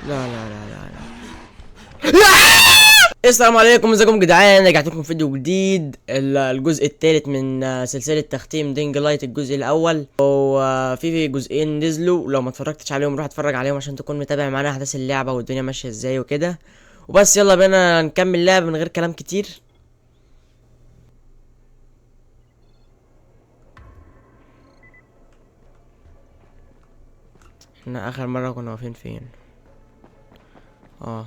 لا لا لا لا لا. السلام عليكم، ازيكم يا جدعان؟ رجعت لكم فيديو جديد، الجزء الثالث من سلسله تختيم دينج لايت. الجزء الاول وفي جزئين نزلوا، لو ما اتفرجتش عليهم روح اتفرج عليهم عشان تكون متابع معانا احداث اللعبه والدنيا ماشيه ازاي وكده. وبس يلا بينا نكمل لعب من غير كلام كتير. احنا اخر مره كنا واقفين فين؟ اه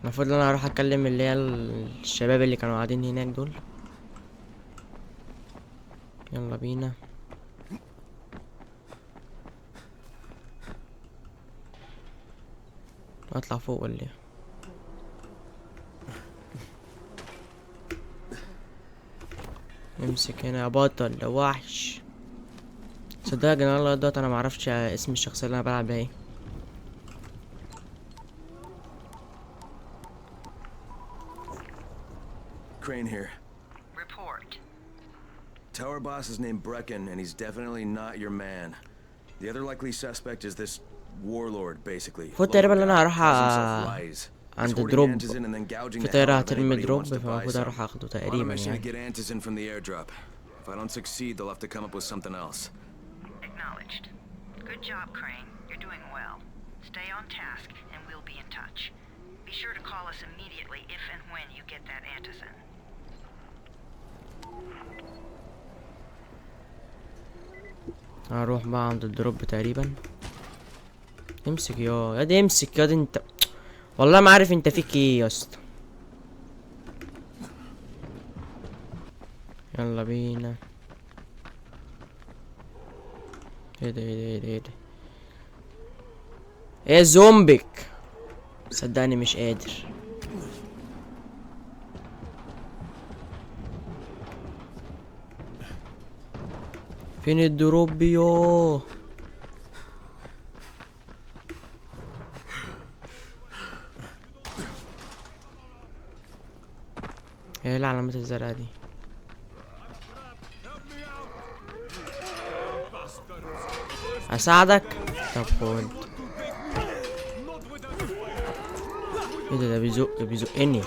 المفروض ان انا هروح اكلم اللي هي الشباب اللي كانوا قاعدين هناك دول. يلا بينا. اطلع فوق ولا ايه؟ امسك هنا يا بطل يا وحش. صدق يا جدعان لغاية دلوقتي انا معرفش اسم الشخصية اللي انا بلعب بيها ايه. Crane here. Report. Tower boss is named Brecken, and he's definitely not your man. The other likely suspect is this warlord, basically. المفروض تقريبا ان انا هروح Calls himself Lies. He's عند hoarding دروب. Antizin and then gouging في the hell طيارة out of هترمي anybody who دروب، wants to buy فالمفروض some. اروح اخده I'm on a تقريبا mission to يعني. get Antizin from the airdrop. If I don't succeed, they'll have to come up with something else. Acknowledged. Good job, Crane. You're doing well. Stay on task, and we'll be in touch. Be sure to call us immediately if and when you get that antizin. هروح بقى عند الدروب تقريبا. امسك يا دي، امسك يا دي انت. والله ما عارف انت فيك ايه يا اسطى. يلا بينا. ايه ده ايه ده ايه ده ايه ده؟ ايه زومبك؟ صدقني مش قادر. فين الدروب يوه؟ ايه العلامات الزرقاء دي؟ اساعدك؟ طب خد. ايه ده بيزقني.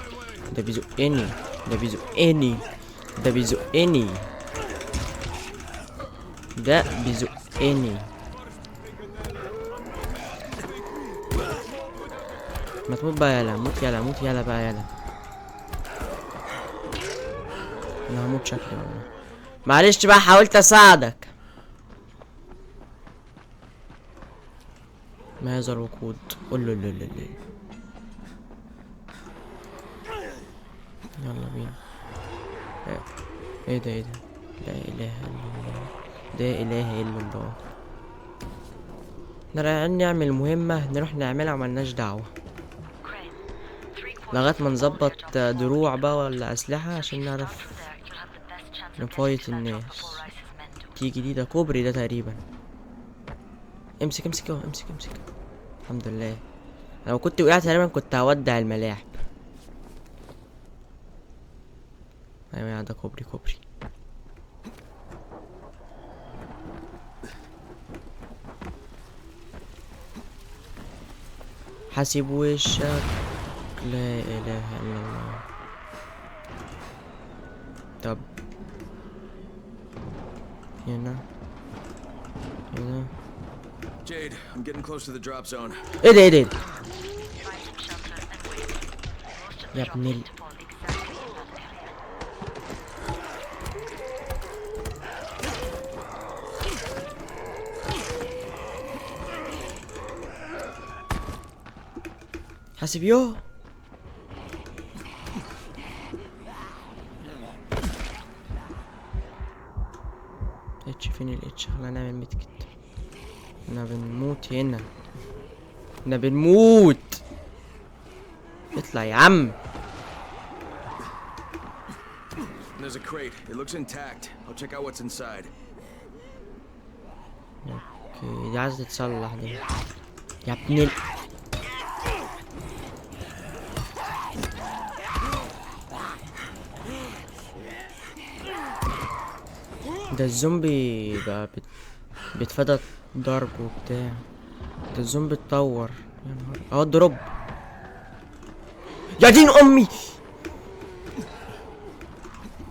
ده بيزقني. ده بيزقني. ده بيزقني. ده بيزقني. ما تموت بقى يالا، موت يالا، موت يالا بقى يالا. انا هموت شكلي والله. معلش بقى حاولت اساعدك. ما هذا الوقود؟ قول له لا لا لا. يلا بينا. ايه ده ايه ده؟ لا اله الا الله. لا اله الا الله. احنا رايحين نعمل مهمة نروح نعملها وملناش دعوة لغاية ما نظبط دروع بقى ولا اسلحة عشان نعرف نفايت الناس. تيجي دي، ده كوبري ده تقريبا. امسك امسك اهو، امسك امسك. الحمد لله. لو كنت وقعت تقريبا كنت هودع الملاعب. ايوه ده كوبري كوبري. حاسب وشك. لا اله الا الله. طب هنا هنا. Jade, I'm getting close to the drop zone. ايه ده ايه ده إيه ده؟ Find some shelter and wait. Most of the يا shots ابن seem to fall exactly in that area. حاسب يو. اتش فين الاتش؟ خلينا نعمل ميتكت. احنا بنموت هنا. احنا بنموت. اطلع يا عم. There's a crate. It looks intact. I'll check out what's inside. اوكي دي عايزة تتصلح دي. يا ابن ده الزومبي بقى بيتفادى ضرب وبتاع. ده الزومبي اتطور. يا نهار اهو الدروب. يا دين امي،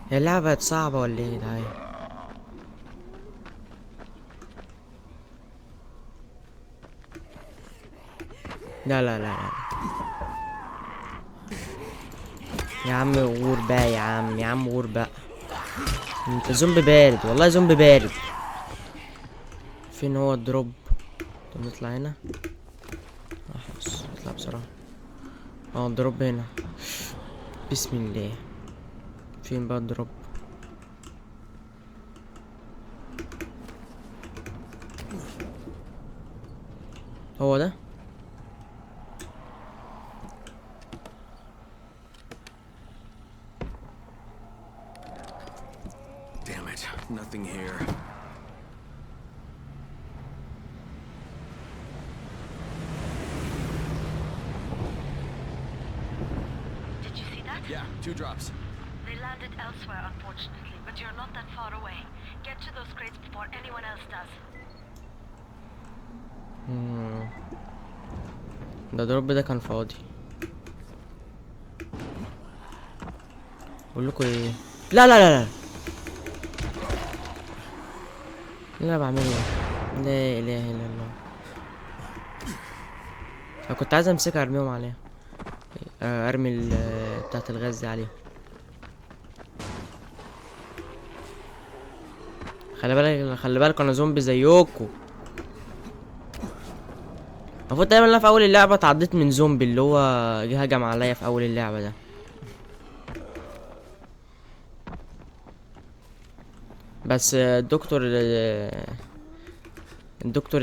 هي اللعبة بقت صعبة ولا ايه ده؟ لا لا لا لا يا عم غور بقى، يا عم غور بقى. انت زومبي بارد والله، زومبي بارد. فين هو الدروب؟ طب نطلع هنا. بص نطلع بسرعة. الدروب هنا. بسم الله. فين بقى الدروب؟ هو ده. Damn it, nothing here. Did you see that? Yeah, 2 drops. They landed elsewhere, unfortunately, but you're not that far away. Get to those crates before anyone else does. ده الدروب ده كان فاضي. اقول لكم ايه؟ لا لا لا لا، اللي انا بعمله ده لا اله الا الله. انا كنت عايز امسكها ارميهم عليها. ارمي بتاعة الغاز دي عليها. خلي بالك خلي بالك، انا زومبي زيكو. المفروض دايما انا في اول اللعبة اتعضيت من زومبي اللي هو جه هجم عليا في اول اللعبة ده. بس الدكتور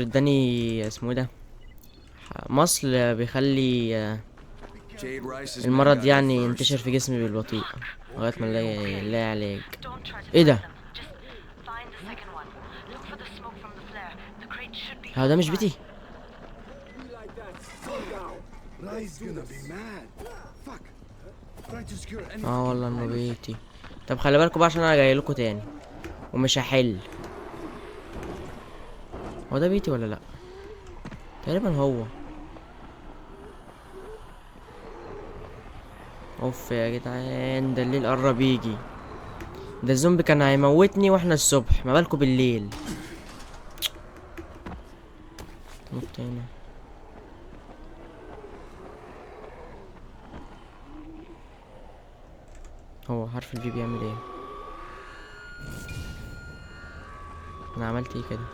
اداني اسمه ده مصل بيخلي Jade Rice's المرض men got يعني in first. ينتشر في جسمي بالبطيء لغاية ما نلاقي علاج. Don't try to ايه find ده؟ them. Just find the second one. Look for the smoke from the flare. The crate should be هو ده مش close by. بيتي؟ Rye's gonna be mad. Fuck. Try to secure any. والله انه بيتي. طب خلي بالكوا بقى عشان انا جاي لكم تاني ومش هحل. هو ده بيتي ولا لا؟ تقريبا هو. اوف يا جدعان، ده الليل قرب يجي. ده الزومبي كان هيموتني واحنا الصبح، ما بالكوا بالليل. نط هنا. هو حرف الفي بيعمل ايه؟ انا عملت ايه كده؟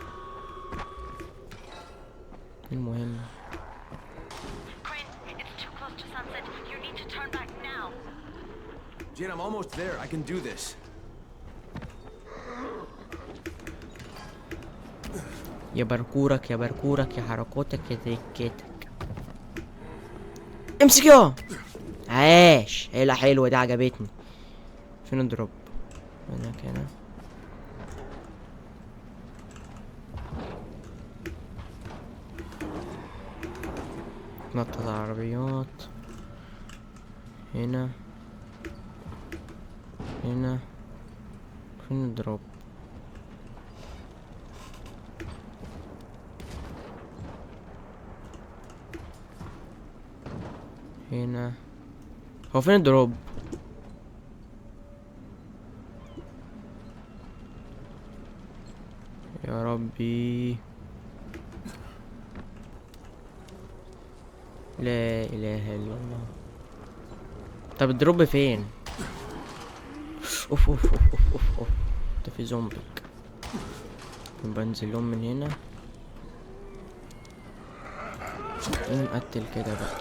المهم Crane, it's too close to sunset. You need to turn back now. Jade, I'm almost there. I can do this. يا بركورك يا بركورك يا حركاتك يا تريكاتك. امسك يا عاش. هيلا حلوة دي عجبتني. فين الدروب؟ هناك هنا. نطط العربيات هنا هنا. فين الدروب؟ هنا. هو فين الدروب؟ يا ربي لا اله الا الله. طب الدروب فين؟ اوف اوف اوف اوف اوف اوف. ده في زومبيك. بنزل لهم من هنا. نقتل كده بقى.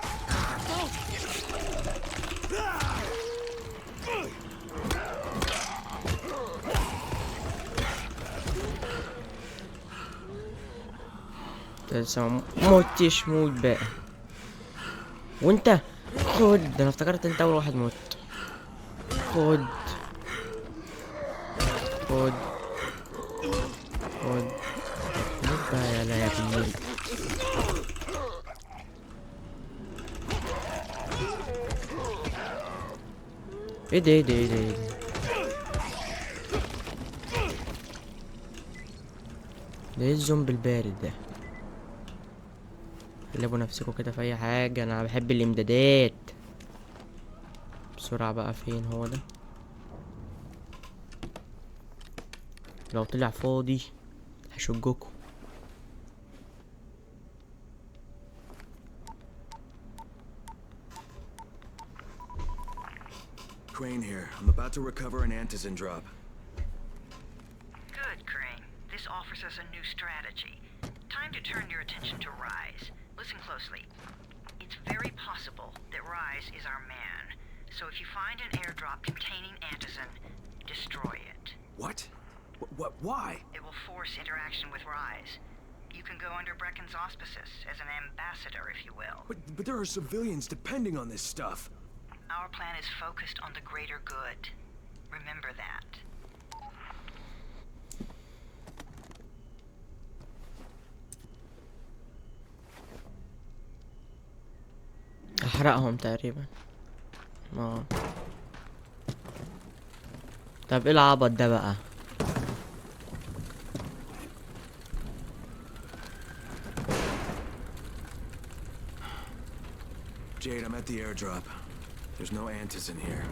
لسه موتش موت بقى. وانت خد. ده انا افتكرت انت اول واحد موت. خد خد خد. موت بقى يلا يا ابني. ايه ده ايه ده ايه ده ايه ده؟ ده ايه الزومبي البارد ده؟ قلبوا نفسكم كده في اي حاجة، انا بحب الامدادات. بسرعة بقى، فين هو ده؟ لو طلع فاضي هشجكوا. Crane here. I'm about to recover an antizin drop. Good, Crane. This offers us a new strategy. Time to turn your attention to Rise. Listen closely. It's very possible that Rise is our man. So if you find an airdrop containing antizin, destroy it. What? Why? It will force interaction with Rise. You can go under Brecken's auspices as an ambassador, if you will. But there are civilians depending on this stuff. Our plan is focused on the greater good. Remember that. احرقهم تقريبا. طب ايه العبط ده بقى؟ Jade, I'm at the airdrop. There's no antizin here.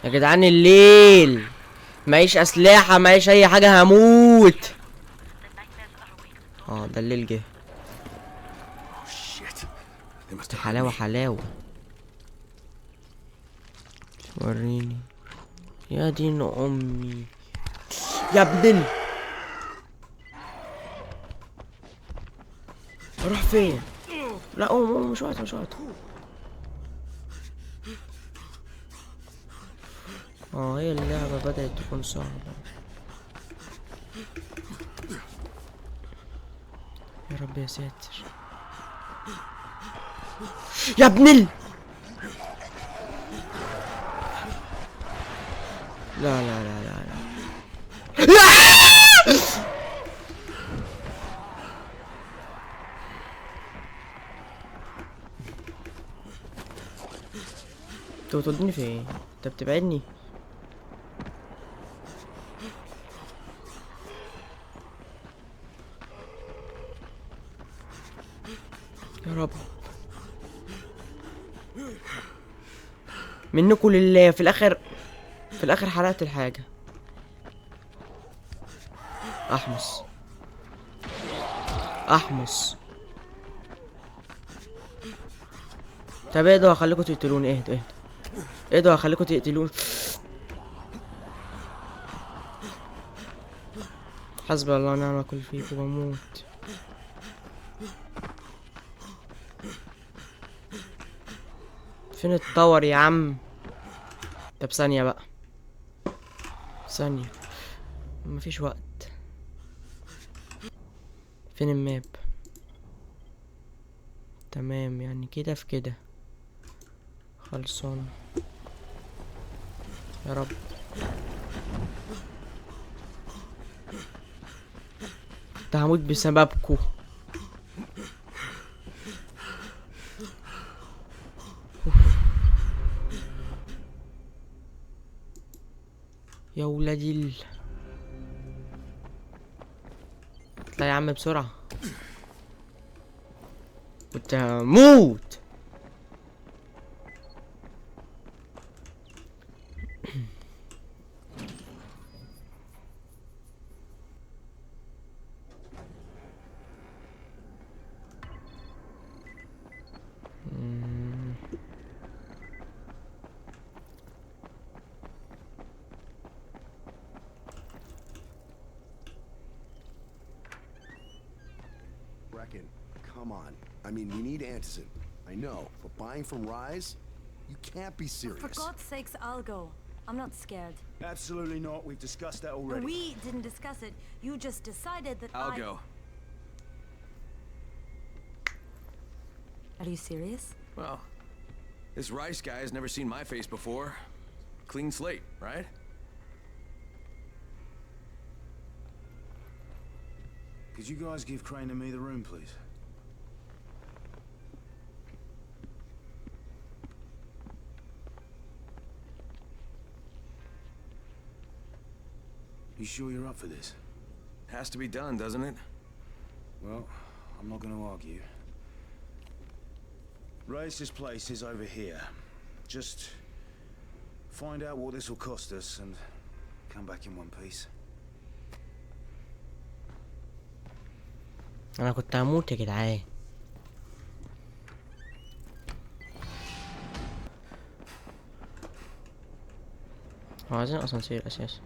يا جدعان الليل، معيش اسلحة، معيش اي حاجة، هموت. ده الليل جه. Oh shit. They must have حلاوة حلاوة. وريني يا دين امي يا ابن اروح فين؟ لا قوم مش وقت. هي اللعبة بدأت تكون صعبة. يا رب يا ساتر يا ابن لا لا لا لا لا انت بتوديني فين؟ انت بتبعدني. يا رب منكم لله. في الاخر حرقت الحاجة. احمس. طب اهدوا هخليكوا تقتلوني. اهدوا هخليكوا تقتلوني. حسبي الله ونعم الوكيل فيكم، بموت. فين التاور يا عم؟ طب ثانية بقى، ثانية، مفيش وقت. فين الماب؟ تمام، يعني كده في كده خلصان. يا رب. ده هموت بسببكو. يا ولادي اطلع يا عم بسرعة، كنت هموت. Brecken, come on. I mean, we need antizin. I know, but buying from Rise? You can't be serious. For God's sakes, I'll go. I'm not scared. Absolutely not. We've discussed that already. We didn't discuss it. You just decided that I'll go. Are you serious? Well, this Rice guy has never seen my face before. Clean slate, right? Could you guys give Crane and me the room, please? You sure you're up for this? Has to be done, doesn't it? Well, I'm not going to argue. Race's place is over here. Just find out what this will cost us and come back in one piece. انا كنت هموت يا جدعان. هو عايزين اسانسير اساسا.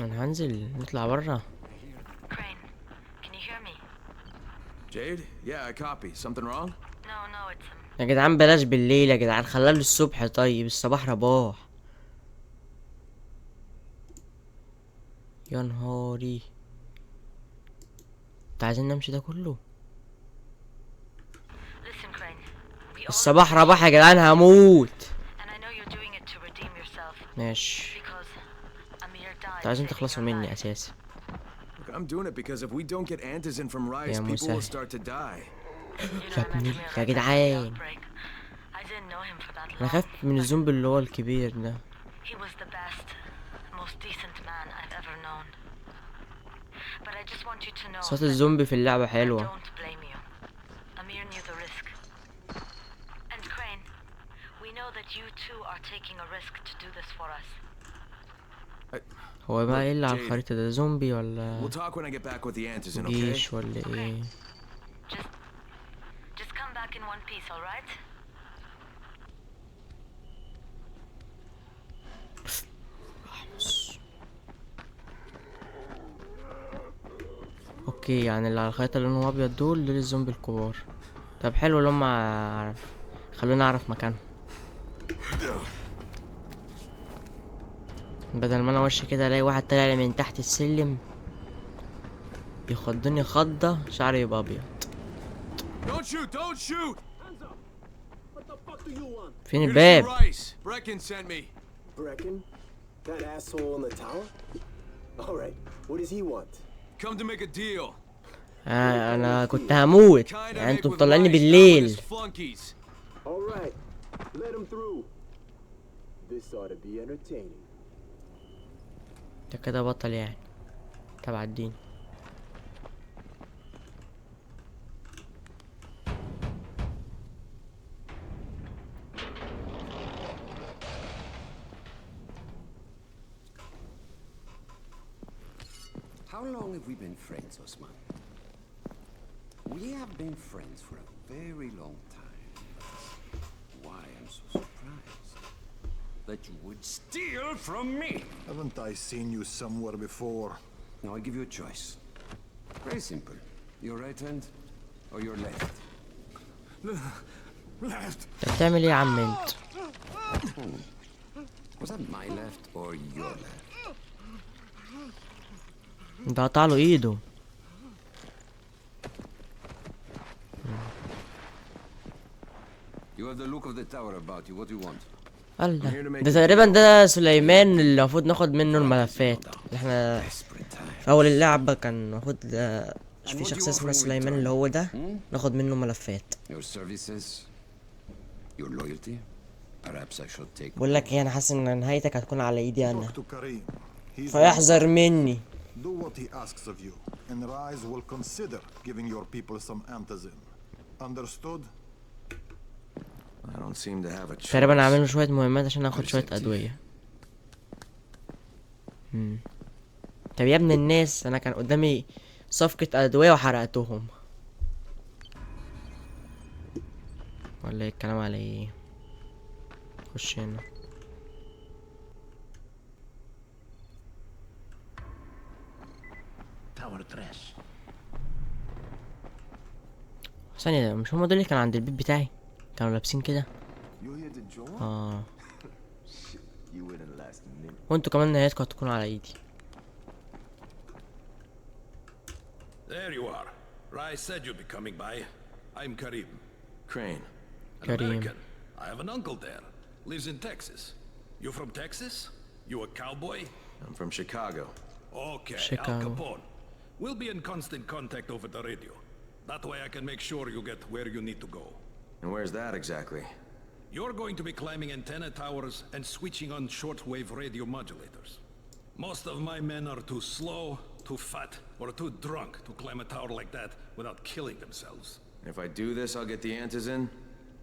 انا هنزل نطلع برا. Crane, can you hear me? Jade? Yeah, I copy. Something wrong? No, it's يا جدعان بلاش بالليل يا جدعان، خليها الصبح. طيب الصباح رباح. يا نهاري، انت عايزين نمشي ده كله؟ Listen, Crane. We all الصباح رباح يا جدعان، هموت. and I know you're doing it to redeem yourself ماشي، because Amir died. انتوا عايزين saving تخلصوا your مني life. اساسا. Look, I'm doing it because if we don't get Antizin from Rise, Yeah, people will مسهل. start to die. You know, يا I met ابني Amir يا right جدعان، after the outbreak. I didn't know him for that انا long. خايف من الزومبي اللي هو الكبير ده. He was the best, most decent man I've ever known. But I just want you to know صوت that الزومبي في اللعبة I حلوة. don't blame you. Amir knew the risk. And Crane, we know that you too are taking a risk to do this for us. هو بقى ايه اللي على Jade. الخريطة ده؟ زومبي ولا We'll talk when I get back with the Antizin, okay? جيش ولا ايه؟ Just come back in one piece, all right? اوكي، يعني اللي على الخريطة اللي لونهم ابيض دول الزومبي الكبار. طب حلو اللي هم خلوني اعرف مكانهم، بدل ما انا وشي كده الاقي واحد طالع لي من تحت السلم يخضني خضة شعري يبقى ابيض. Don't shoot! Don't shoot! فين Here's الباب؟ Rice. Brecken sent me. Brecken? That asshole in the tower? Alright, what does he want? Come to make a deal. انا كنت هموت Kinda يعني، make انتوا with مطلعيني Rice, not with بالليل. his flunkies. Alright, let him through. This ought to be entertaining. ده كده بطل يعني تبع الدين. How long have we been friends, Osman? We have been friends for a very long time. That's why I'm so surprised that you would steal from me. Haven't I seen you somewhere before? Now I give you a choice. Very simple. Your right hand or your left? Left. انت بتعمل ايه يا عم انت؟ Was that my left or your left? ده قطع له ايده. You have the look of the tower about you. What do you want? الله، ده تقريبا ده سليمان اللي المفروض ناخد منه الملفات. احنا في اول اللعبة كان المفروض في شخص اسمه سليمان اللي هو ده ناخد منه ملفات. Your services? Your loyalty? Perhaps I should take. بقول لك ايه، انا حاسس ان نهايتك هتكون على ايدي انا، Talk to Karim. He's فيحذر مني. Do what he asks of you, and Rise will consider giving your people some antizin. Understood? I don't seem to have a choice. تقريبا اعمل له شوية مهمات عشان اخد شوية ادوية. طب يا ابن الناس، انا كان قدامي صفقة ادوية وحرقتهم. ولا ايه الكلام على ايه؟ خش هنا. ثانية، مش هما دول اللي كانوا عند البيت بتاعي؟ كانوا لابسين كده. You here to join? اه، You wouldn't last a minute. وانتوا كمان نهايتكم هتكونوا على ايدي. There you are. Rai said you'd be coming by. I'm Karim. Crane. An Karim. American. I have an uncle there. Lives in Texas. You from Texas? You a cowboy? I'm from Chicago. Okay, Al Chicago. Capone. We'll be in constant contact over the radio. That way I can make sure you get where you need to go. And where's that exactly? You're going to be climbing antenna towers and switching on shortwave radio modulators. Most of my men are too slow, too fat, or too drunk to climb a tower like that without killing themselves. If I do this, I'll get the Antizin?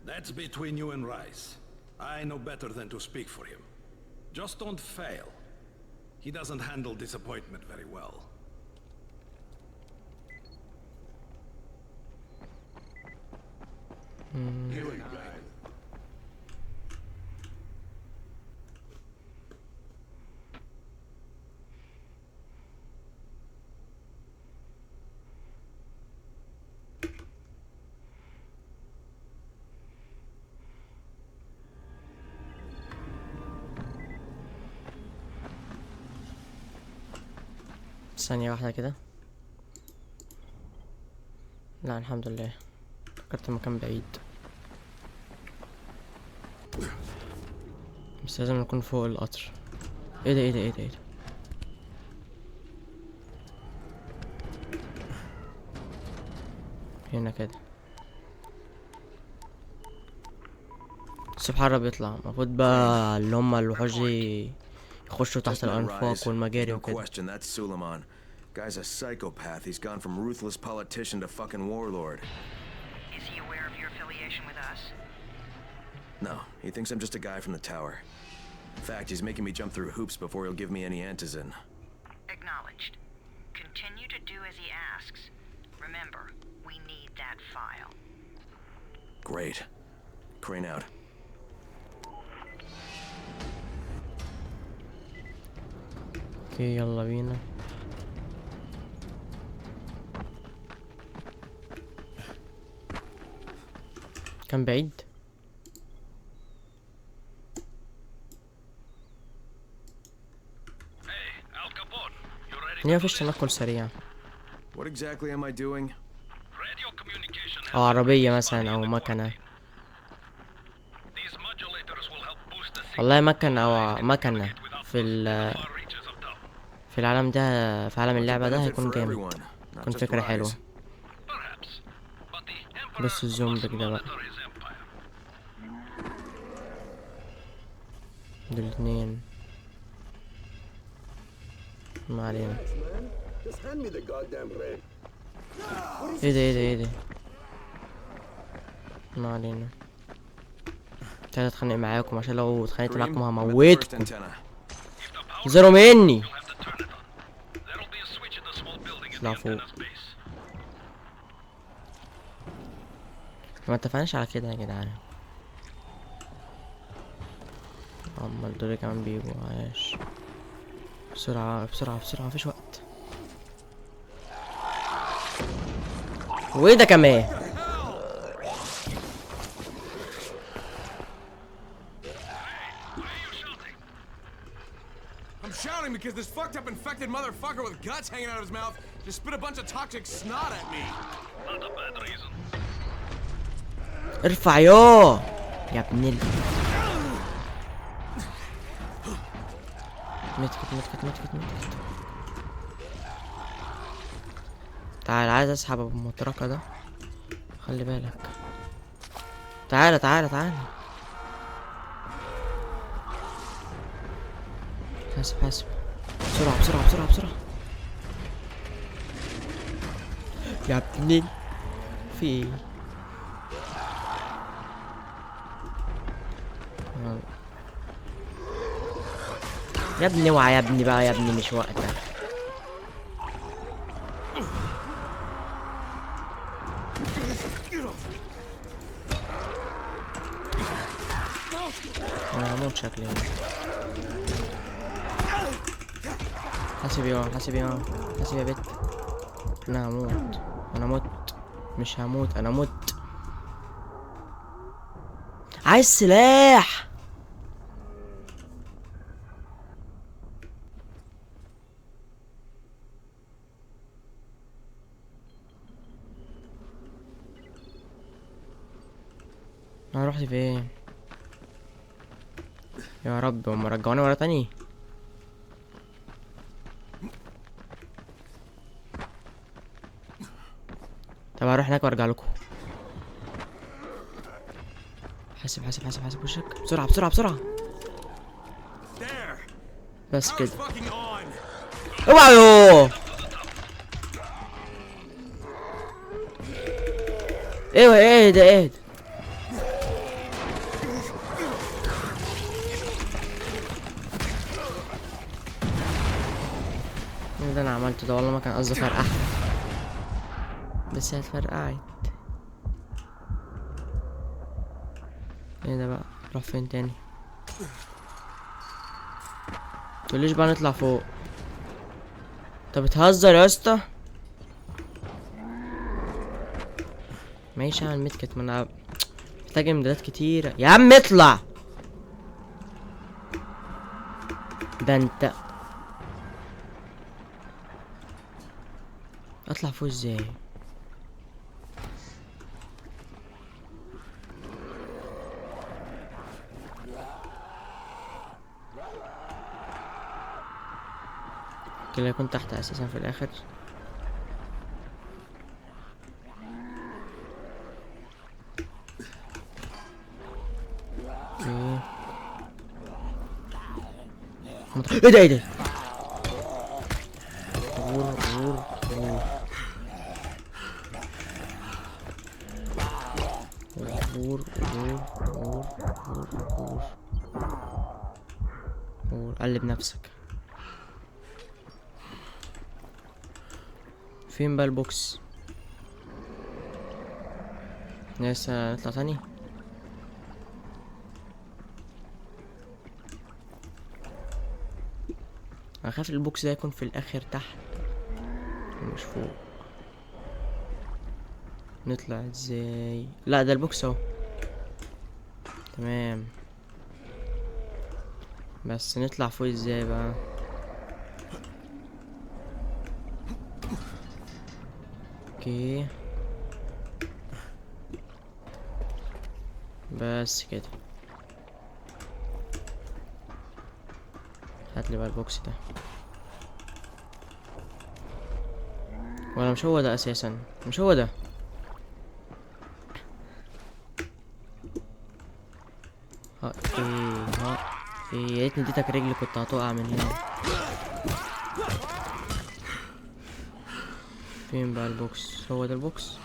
That's between you and Rice. I know better than to speak for him. Just don't fail. He doesn't handle disappointment very well. Here we go. ثانية واحدة كده. لا الحمد لله، فكرت المكان بعيد، بس لازم نكون فوق القطر. ايه ده ايه ده ايه ده ايه ده؟ هنا كده السبحان ربي يطلع. المفروض بقى اللي هما الوحوش دي يخشوا تحت الأنفاق والمجاري وكده. That's Suleiman. Guy's a psychopath. He's gone from ruthless politician to fucking warlord. Is he aware of your affiliation with us? No, he thinks I'm just a guy from the tower. In fact, he's making me jump through hoops before he'll give me any Antizin. Acknowledged. Continue to do as he asks. Remember, we need that file. Great. Crane out. اوكي يلا بينا. كان بعيد. ليه مفيش تنقل سريع؟ What exactly am I doing? أو عربية مثلا أو مكنة. والله مكنة أو مكنة في العالم ده، في عالم اللعبة ده هيكون جامد، هيكون فكرة حلوة. بس الزوم ده بقى دول اتنين، ما علينا. ايه ده ايه ده ايه ده، ما علينا. مش عايز اتخانق معاكم عشان لو اتخانقت معاكم هموتكم. زروا مني. اطلع فوق. ما اتفقناش على كده يا جدعان. امال دول كمان بيجوا. عايش بسرعة بسرعة بسرعة، مفيش وقت. وايه ده كمان؟ I'm shouting because this fucked up infected motherfucker with guts hanging out of his mouth just spit a bunch of toxic snot at me. Not a bad reason. ارفع يا ابن ال متكت. تعال، عايز اسحب ابو المطرقة ده، خلي بالك. تعال حاسب بسرعة يا ابني. في ايه؟ يا ابني اوعى يا ابني بقى، يا ابني مش وقتك. انا هموت شكلي. حاسب يا بت. انا هموت. مش هموت، انا مت. عايز سلاح. انا رحت فين يا رب؟ هم رجعوني ورا تاني. طب هروح هناك وارجع لكم. حاسب حاسب حاسب حاسب وشك بسرعة بسرعة بسرعة. بس كده. اوعوا. ايوه ايه ده ايه ده. ايه ده انا عملته ده؟ والله ما كان قصدي فرقع، بس هي اتفرقعت. ايه ده بقى؟ نروح فين تاني؟ متقوليش بقى نطلع فوق. انت بتهزر يا اسطى؟ ماشي اعمل ميدكت، ما انا محتاج امدادات كتيرة يا عم. اطلع ده انت. اطلع فوق ازاي؟ كده يكون تحت اساسا في الاخر. ايه ده ايه ده؟ قلب نفسك. فين بقى البوكس؟ لسه نطلع تاني. اخاف البوكس ده يكون في الاخر تحت مش فوق. نطلع ازاي؟ لا ده البوكس اهو. تمام، بس نطلع فوق ازاي بقى؟ اوكي بس كده. هاتلي بقى البوكس ده. ولا مش هو ده اساسا؟ مش هو ده. ها ايه ها ايه؟ يا ريتني اديتك رجلي كنت هتقع من هنا. فين بقى البوكس؟ هو ده البوكس.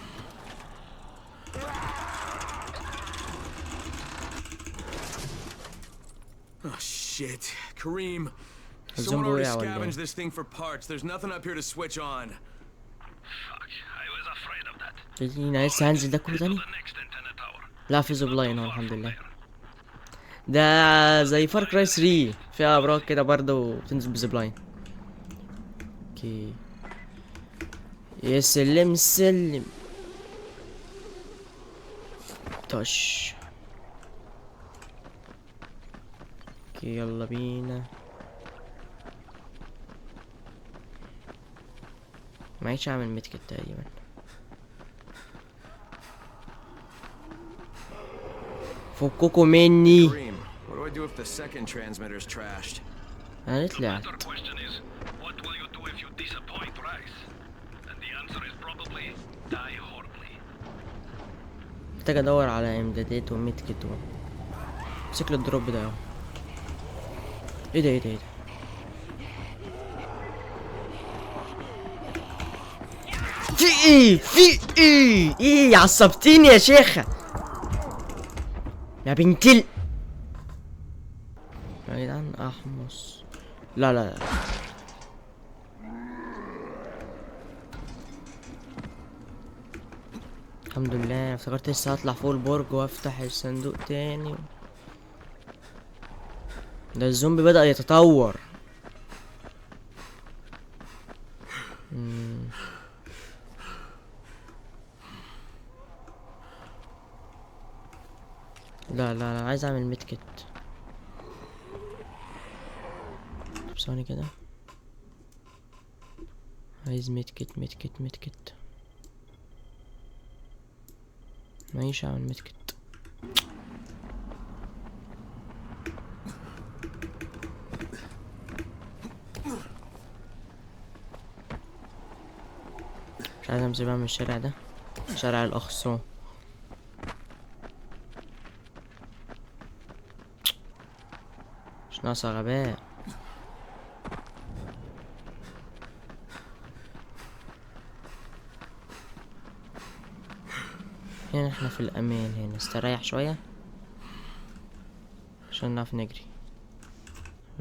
Oh shit, Kareem. Someone الزومبي already وقع ولا scavenged ايه؟ this thing for parts. There's nothing up here to switch on. Fuck, I was afraid of that. انا لسه هنزل ده كله تاني؟ لا في زوب لاين اهو الحمد لله. ده زي فار كراي 3 فيها ابراج كده برضه بتنزل بزيب لاين. اوكي يا سلم سلم. طش. اوكي يلا بينا. معيش اعمل ميدكت تقريبا. فككوا مني. Kareem, what do I do if the second transmitter's trashed? انا طلعت. The question is, what will you do if you disappoint Rice? And the answer is probably die horribly. محتاج ادور على امدادات وميدكت شكل الدروب ده اهو. ايه ده ايه ده ايه ده؟ في ايه في ايه؟ ايه عصبتيني يا شيخة يا بنتل. يا جدعان احمص. لا لا لا الحمد لله. افتكرت لسه هطلع فوق البرج وافتح الصندوق تاني. ده الزومبي بدأ يتطور. لا لا لا عايز اعمل ميدكت. طب ثواني كده. عايز ميدكت ميدكت ميدكت. معيش اعمل ميدكت. مش عايز امشي بقى من الشارع ده. شارع الاقصى. مش ناقصة غباء. هنا احنا في الامان، هنا نستريح شوية عشان نعرف نجري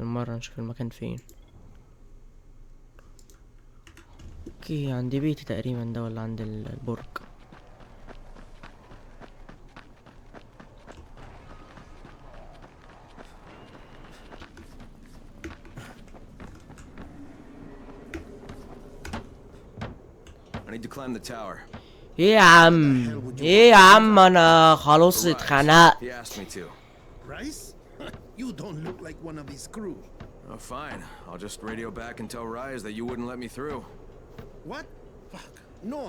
المرة، نشوف المكان فين. اوكي عند بيتي تقريبا ده، ولا عند البرج. I need to climb the tower. ايه يا عم، ايه يا عم، انا خلاص اتخنقت. He asked me to. Rice? You don't look like one of his crew. Oh, fine. I'll just radio back and tell Rise that you wouldn't let me through. What? Fuck. No,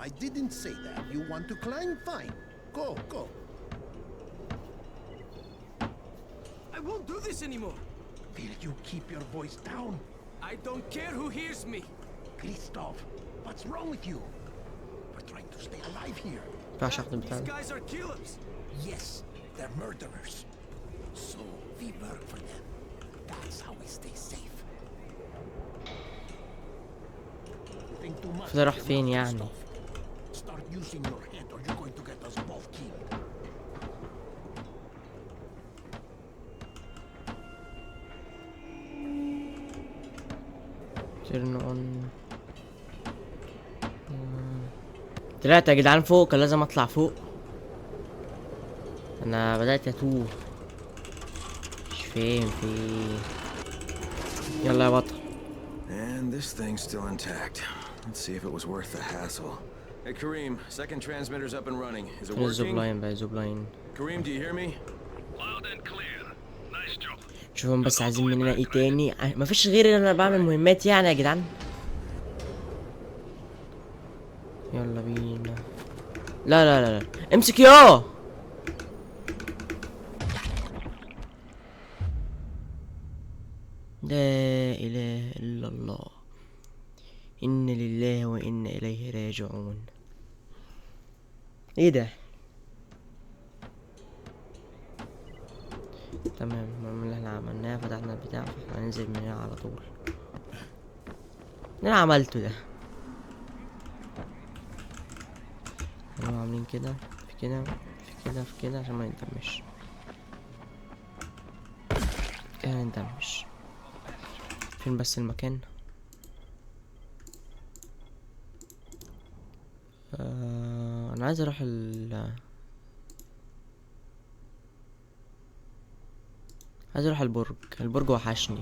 I didn't say that. You want to climb? Fine. Go. I won't do this anymore. Will you keep your voice down? I don't care who hears me. Christoph, what's wrong with you? We're trying to stay alive here. These guys are killers. Yes, they're murderers. So we work for them. That's how we stay safe. Think too much. راح فين يعني؟ Start using your head or you're going to get us both killed. turn on. طلعت يا جدعان فوق، كان لازم اطلع فوق. انا بدأت اتوه، مش فاهم في ايه. يلا يا بطل. And this thing's still intact. Let's see if it was worth the hassle. Hey Kareem, second transmitter's up and running. Is it الزوب working? لاين بقى، زوب لاين. Kareem, do you hear me? Loud and clear. Nice job. شوفهم بس عايزين مننا ايه تاني؟ مفيش غير ان انا بعمل مهمات يعني يا جدعان. يلا بينا. لا امسك ياه. لا اله الا الله، إن لله وإنا إليه راجعون. ايه ده؟ تمام، من اللي احنا عملناه فتحنا البتاع، فاحنا هننزل من هنا على طول. اللي انا عملته ده هنبقى عاملين كده في كده في كده في كده عشان ما يندمش. كده هنندمش. فين بس المكان؟ انا عايز اروح عايز اروح البرج وحشني.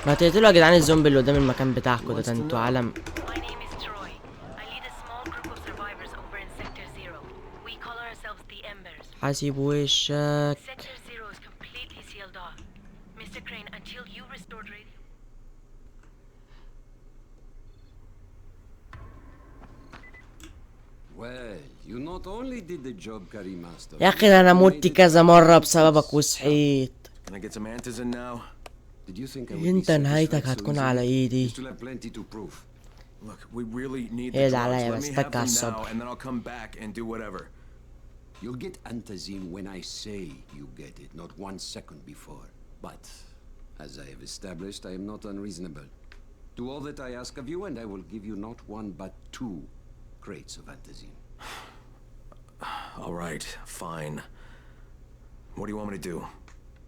ما تقتلوا يا جدعان الزومبي اللي قدام المكان بتاعكم ده انتوا عالم. حاسب وشك. يا اخي انا مت كذا مرة بسببك وصحيت. انت نهايتك هتكون على ايدي. ايه ده عليا بس تك على الصبر. You'll get Antazine when I say you get it, not 1 second before. But, as I have established, I am not unreasonable. Do all that I ask of you, and I will give you not 1 but 2 crates of Antazine. All right, fine. What do you want me to do?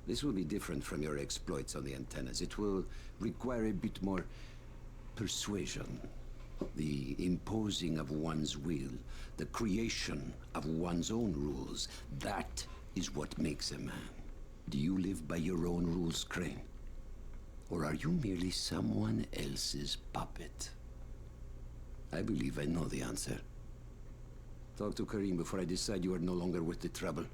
This will be different from your exploits on the antennas. It will require a bit more persuasion. The imposing of one's will, the creation of one's own rules, that is what makes a man. Do you live by your own rules, Crane? Or are you merely someone else's puppet? I believe I know the answer. Talk to Kareem before I decide you are no longer worth the trouble.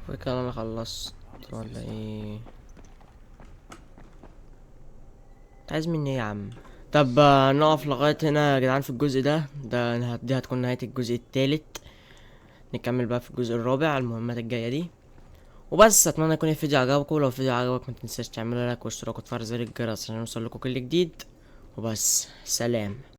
فكرة انا خلصت ولا ايه؟ عايز مني ايه يا عم؟ طب نقف لغاية هنا يا جدعان في الجزء ده. دي هتكون نهاية الجزء التالت. نكمل بقى في الجزء الرابع المهمات الجاية دي. وبس اتمنى يكون الفيديو عجبكم. لو الفيديو عجبك متنساش تعملوا لايك واشتراك وتفعل زر الجرس عشان يوصل لكم كل جديد. وبس، سلام.